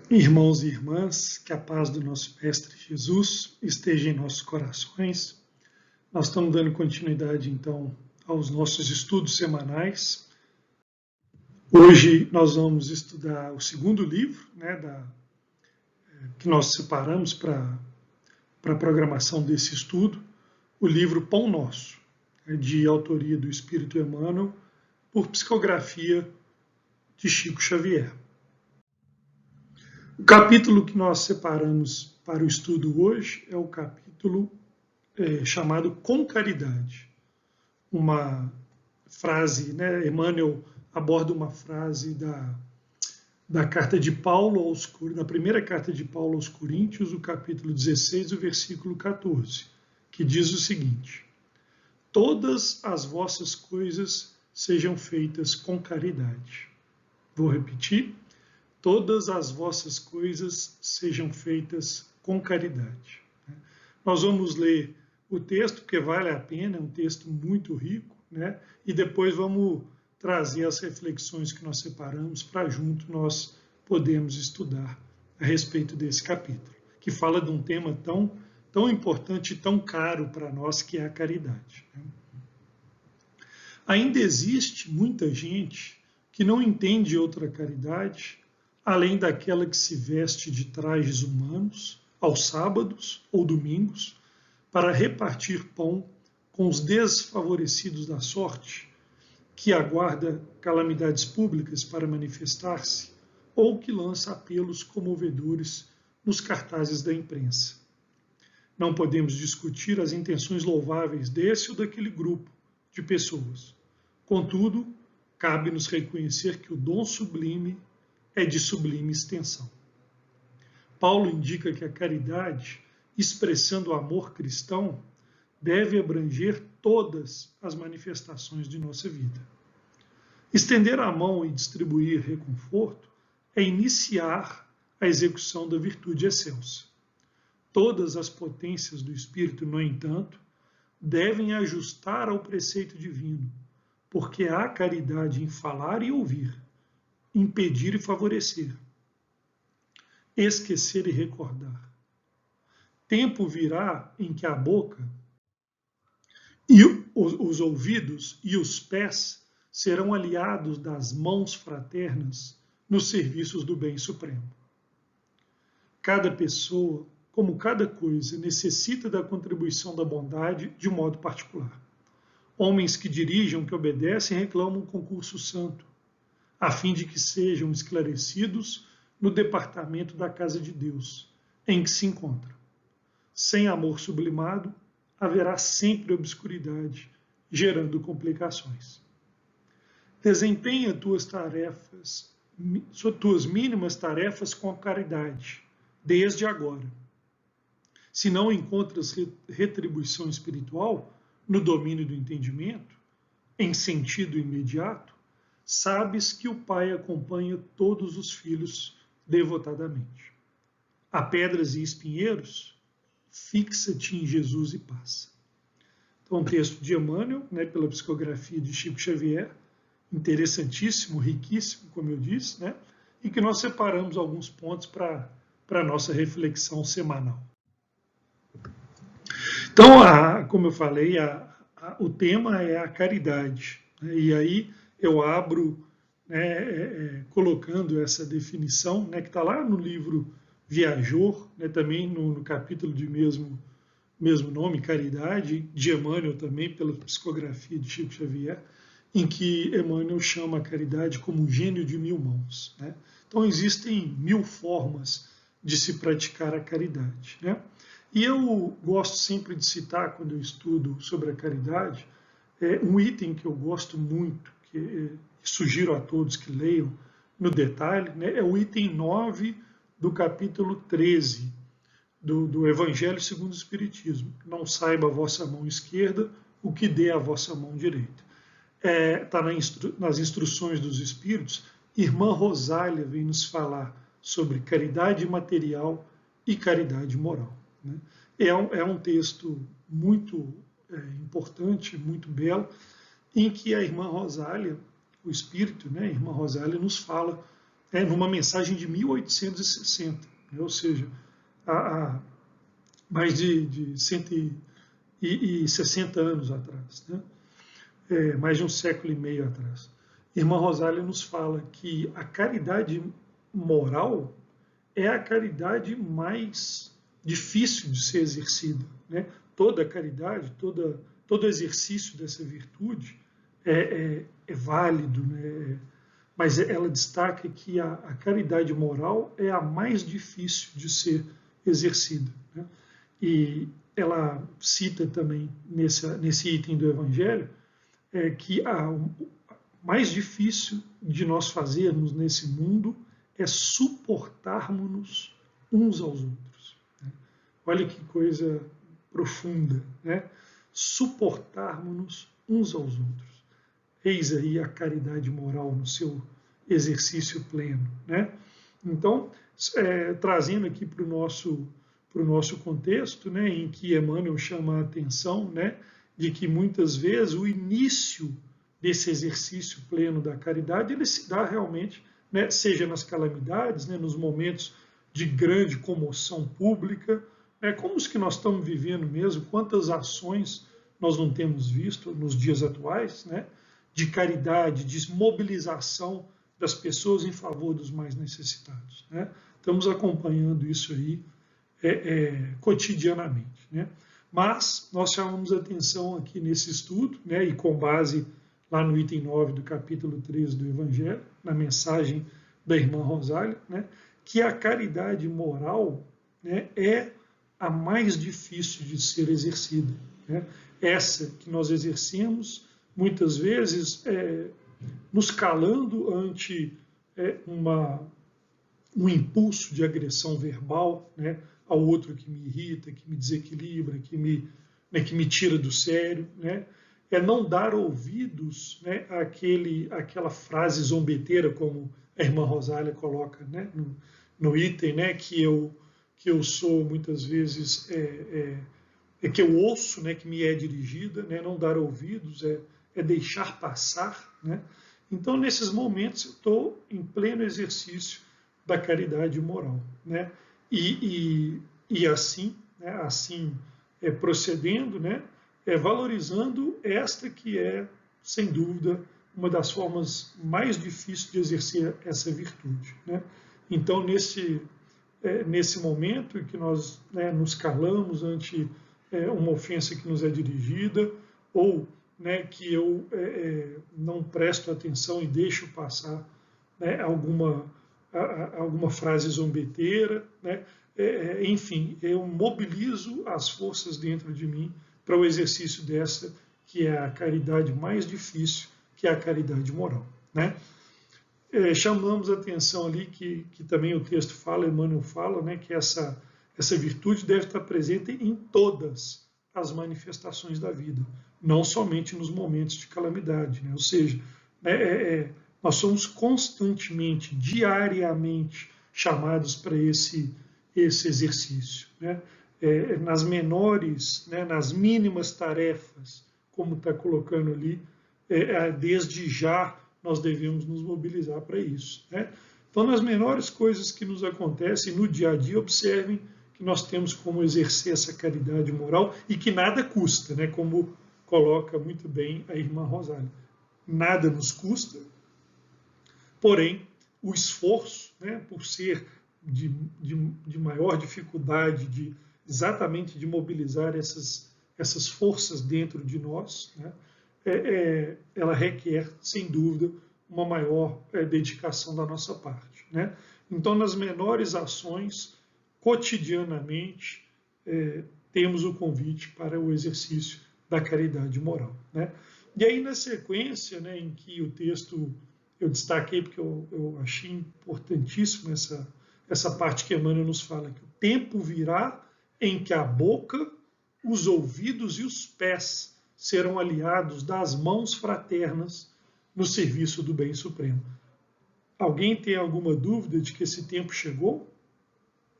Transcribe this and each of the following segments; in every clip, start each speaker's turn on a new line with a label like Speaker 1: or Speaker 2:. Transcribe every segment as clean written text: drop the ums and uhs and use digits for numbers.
Speaker 1: Irmãos e irmãs, que a paz do nosso Mestre Jesus esteja em nossos corações. Nós estamos dando continuidade, então, aos nossos estudos semanais. Hoje nós vamos estudar o segundo livro, que nós separamos para a programação desse estudo, o livro Pão Nosso, de autoria do Espírito Emmanuel, por psicografia de Chico Xavier. O capítulo que nós separamos para o estudo hoje é o capítulo chamado Com Caridade. Uma frase, Emmanuel aborda uma frase da carta de Paulo da primeira carta de Paulo aos Coríntios, o capítulo 16, o versículo 14, que diz o seguinte: todas as vossas coisas sejam feitas com caridade. Vou repetir. Todas as vossas coisas sejam feitas com caridade. Nós vamos ler o texto, porque vale a pena, é um texto muito rico, e depois vamos trazer as reflexões que nós separamos para junto nós podermos estudar a respeito desse capítulo, que fala de um tema tão importante e tão caro para nós, que é a caridade. Ainda existe muita gente que não entende outra caridade além daquela que se veste de trajes humanos aos sábados ou domingos para repartir pão com os desfavorecidos da sorte, que aguarda calamidades públicas para manifestar-se, ou que lança apelos comovedores nos cartazes da imprensa. Não podemos discutir as intenções louváveis desse ou daquele grupo de pessoas. Contudo, cabe-nos reconhecer que o dom sublime é de sublime extensão. Paulo indica que a caridade, expressando o amor cristão, deve abranger todas as manifestações de nossa vida. Estender a mão e distribuir reconforto é iniciar a execução da virtude excelsa. Todas as potências do Espírito, no entanto, devem ajustar ao preceito divino, porque há caridade em falar e ouvir, impedir e favorecer, esquecer e recordar. Tempo virá em que a boca e os ouvidos e os pés serão aliados das mãos fraternas nos serviços do bem supremo. Cada pessoa, como cada coisa, necessita da contribuição da bondade de um modo particular. Homens que dirigem, que obedecem, reclamam um concurso santo, a fim de que sejam esclarecidos no departamento da casa de Deus, em que se encontram. Sem amor sublimado, haverá sempre obscuridade, gerando complicações. Desempenha tuas mínimas tarefas com caridade, desde agora. Se não encontras retribuição espiritual no domínio do entendimento, em sentido imediato, sabes que o Pai acompanha todos os filhos devotadamente. A pedras e espinheiros, fixa-te em Jesus e passa. Então, um texto de Emmanuel, pela psicografia de Chico Xavier, interessantíssimo, riquíssimo, como eu disse, e que nós separamos alguns pontos para a nossa reflexão semanal. Então, como eu falei, o tema é a caridade. E aí eu abro colocando essa definição, que está lá no livro Viajor, também no capítulo de mesmo nome, Caridade, de Emmanuel também, pela psicografia de Chico Xavier, em que Emmanuel chama a caridade como um gênio de 1000 mãos. Então existem 1000 formas de se praticar a caridade. E eu gosto sempre de citar, quando eu estudo sobre a caridade, um item que eu gosto muito, que sugiro a todos que leiam no detalhe, é o item 9 do capítulo 13 do Evangelho segundo o Espiritismo. Não saiba a vossa mão esquerda o que dê a vossa mão direita. Está nas instruções dos Espíritos. Irmã Rosália vem nos falar sobre caridade material e caridade moral. É um texto muito importante, muito belo, em que a irmã Rosália, o Espírito, a irmã Rosália nos fala numa mensagem de 1860, né? Ou seja, há mais de 160 anos atrás, né? Mais de um século e meio atrás. Irmã Rosália nos fala que a caridade moral é a caridade mais difícil de ser exercida, né? Toda caridade, todo exercício dessa virtude é válido, né? Mas ela destaca que a caridade moral é a mais difícil de ser exercida, né? E ela cita também nesse item do Evangelho que o mais difícil de nós fazermos nesse mundo é suportarmos-nos uns aos outros. Né? Olha que coisa profunda, né? Suportarmos-nos uns aos outros. Eis aí a caridade moral no seu exercício pleno, né? Então, trazendo aqui para o nosso contexto, né, em que Emmanuel chama a atenção, né, de que muitas vezes o início desse exercício pleno da caridade ele se dá realmente, né, seja nas calamidades, né, nos momentos de grande comoção pública, né, como os que nós estamos vivendo mesmo, quantas ações nós não temos visto nos dias atuais, né, de caridade, de mobilização das pessoas em favor dos mais necessitados, né? Estamos acompanhando isso aí cotidianamente, né? Mas nós chamamos atenção aqui nesse estudo, né, e com base lá no item 9 do capítulo 13 do Evangelho, na mensagem da irmã Rosália, né, que a caridade moral, né, é a mais difícil de ser exercida, né? Essa que nós exercemos muitas vezes nos calando ante um impulso de agressão verbal, né, ao outro que me irrita, que me desequilibra, que me tira do sério, né? É não dar ouvidos, né, àquela frase zombeteira, como a irmã Rosália coloca, né, no item, né, que eu sou muitas vezes que eu ouço, né, que me é dirigida, né, não dar ouvidos é deixar passar, né? Então, nesses momentos, eu estou em pleno exercício da caridade moral, né? E assim, né, assim procedendo, né, valorizando esta que é, sem dúvida, uma das formas mais difíceis de exercer essa virtude, né? Então, nesse momento em que nós, né, nos calamos ante uma ofensa que nos é dirigida, ou, né, que eu não presto atenção e deixo passar, né, alguma frase zombeteira, né? Enfim, eu mobilizo as forças dentro de mim para o exercício dessa, que é a caridade mais difícil, que é a caridade moral, né? Chamamos a atenção ali que também o texto fala, Emmanuel fala, né, que essa virtude deve estar presente em todas as manifestações da vida, não somente nos momentos de calamidade, né? Ou seja, né, nós somos constantemente, diariamente chamados para esse exercício, né? Nas menores, né, nas mínimas tarefas, como está colocando ali, desde já nós devemos nos mobilizar para isso, né? Então, nas menores coisas que nos acontecem no dia a dia, observem que nós temos como exercer essa caridade moral e que nada custa, né? Como coloca muito bem a irmã Rosália. Nada nos custa, porém, o esforço, né, por ser de maior dificuldade, exatamente de mobilizar essas forças dentro de nós, né, ela requer, sem dúvida, uma maior dedicação da nossa parte, né? Então, nas menores ações, cotidianamente, temos o convite para o exercício da caridade moral, né? E aí, na sequência, né, em que o texto eu destaquei, porque eu achei importantíssimo essa parte que Emmanuel nos fala, que o tempo virá em que a boca, os ouvidos e os pés serão aliados das mãos fraternas no serviço do bem supremo. Alguém tem alguma dúvida de que esse tempo chegou?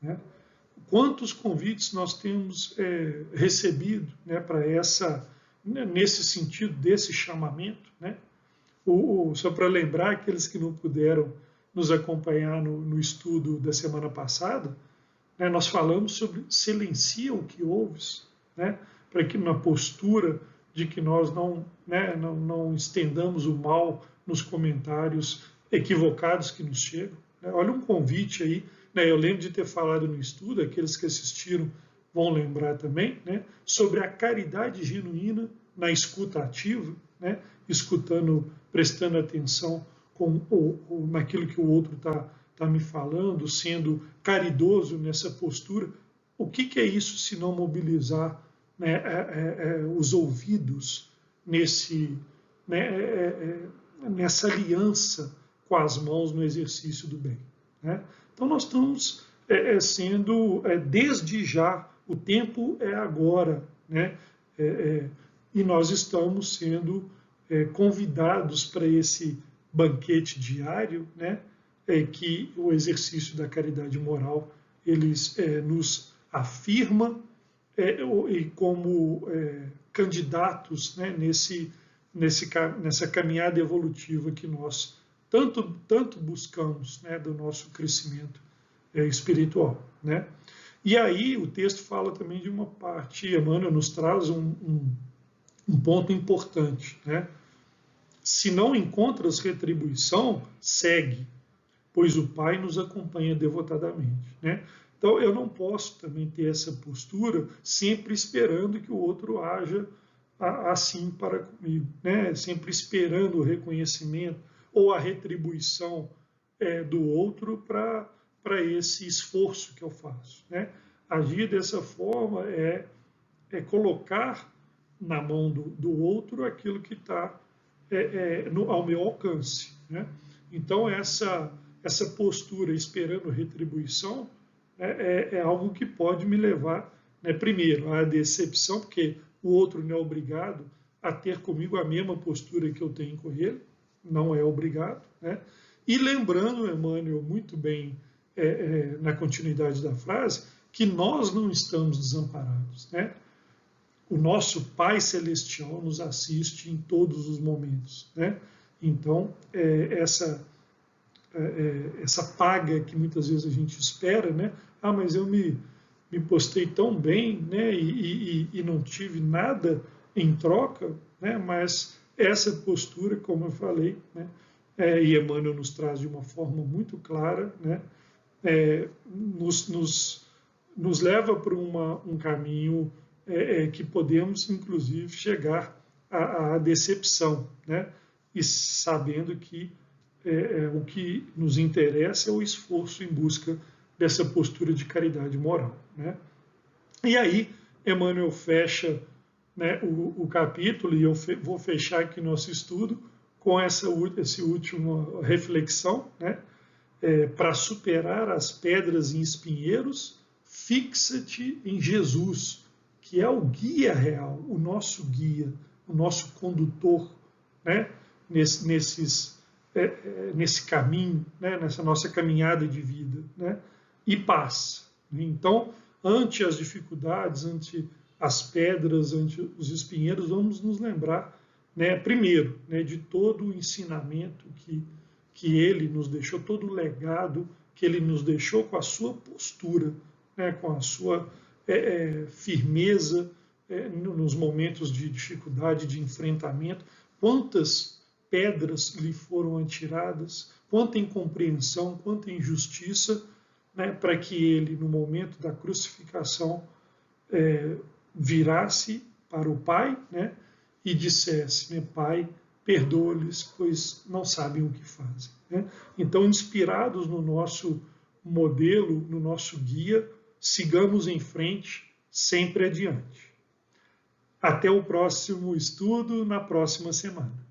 Speaker 1: Né? Quantos convites nós temos recebido, né, para nesse sentido desse chamamento, né? Só para lembrar aqueles que não puderam nos acompanhar no estudo da semana passada, né, nós falamos sobre silencia o que ouves, né, para que na postura de que nós não estendamos o mal nos comentários equivocados que nos chegam. Né? Olha um convite aí, né, eu lembro de ter falado no estudo, aqueles que assistiram vão lembrar também, né, sobre a caridade genuína na escuta ativa, né, escutando, prestando atenção naquilo que o outro está me falando, sendo caridoso nessa postura. O que é isso se não mobilizar, né, os ouvidos nessa aliança com as mãos no exercício do bem? Né? Então nós estamos sendo, desde já, o tempo é agora, né? E nós estamos sendo convidados para esse banquete diário, né? Que o exercício da caridade moral nos afirma e como candidatos, né? Nessa caminhada evolutiva que nós tanto buscamos, né? Do nosso crescimento espiritual, né? E aí o texto fala também de uma parte, Emmanuel nos traz um ponto importante, né? Se não encontras retribuição, segue, pois o Pai nos acompanha devotadamente, né? Então eu não posso também ter essa postura sempre esperando que o outro haja assim para comigo, né? Sempre esperando o reconhecimento ou a retribuição do outro para esse esforço que eu faço, né? Agir dessa forma é colocar na mão do outro aquilo que está ao meu alcance, né? Então essa postura esperando retribuição é algo que pode me levar, né, primeiro à decepção, porque o outro não é obrigado a ter comigo a mesma postura que eu tenho com ele, não é obrigado, né? E lembrando, Emmanuel, muito bem, na continuidade da frase, que nós não estamos desamparados, né? O nosso Pai Celestial nos assiste em todos os momentos, né? Então, essa paga que muitas vezes a gente espera, né? Ah, mas eu me postei tão bem, né? E não tive nada em troca, né? Mas essa postura, como eu falei, né? E Emmanuel nos traz de uma forma muito clara, né? Nos leva para um caminho que podemos, inclusive, chegar à decepção, né? E sabendo que o que nos interessa é o esforço em busca dessa postura de caridade moral, né? E aí, Emmanuel fecha, né, o capítulo, e eu vou fechar aqui nosso estudo com essa última reflexão, né? Para superar as pedras e espinheiros, fixa-te em Jesus, que é o guia real, o nosso guia, o nosso condutor, né? Nesse caminho, né? Nessa nossa caminhada de vida, né? E paz. Então, ante as dificuldades, ante as pedras, ante os espinheiros, vamos nos lembrar, né, primeiro, né, de todo o ensinamento que ele nos deixou, todo o legado que ele nos deixou com a sua postura, né, com a sua firmeza nos momentos de dificuldade, de enfrentamento. Quantas pedras lhe foram atiradas, quanta incompreensão, quanta injustiça, né, para que ele, no momento da crucificação, virasse para o Pai, né, e dissesse, né, Pai, perdoa-lhes, pois não sabem o que fazem. Né? Então, inspirados no nosso modelo, no nosso guia, sigamos em frente, sempre adiante. Até o próximo estudo, na próxima semana.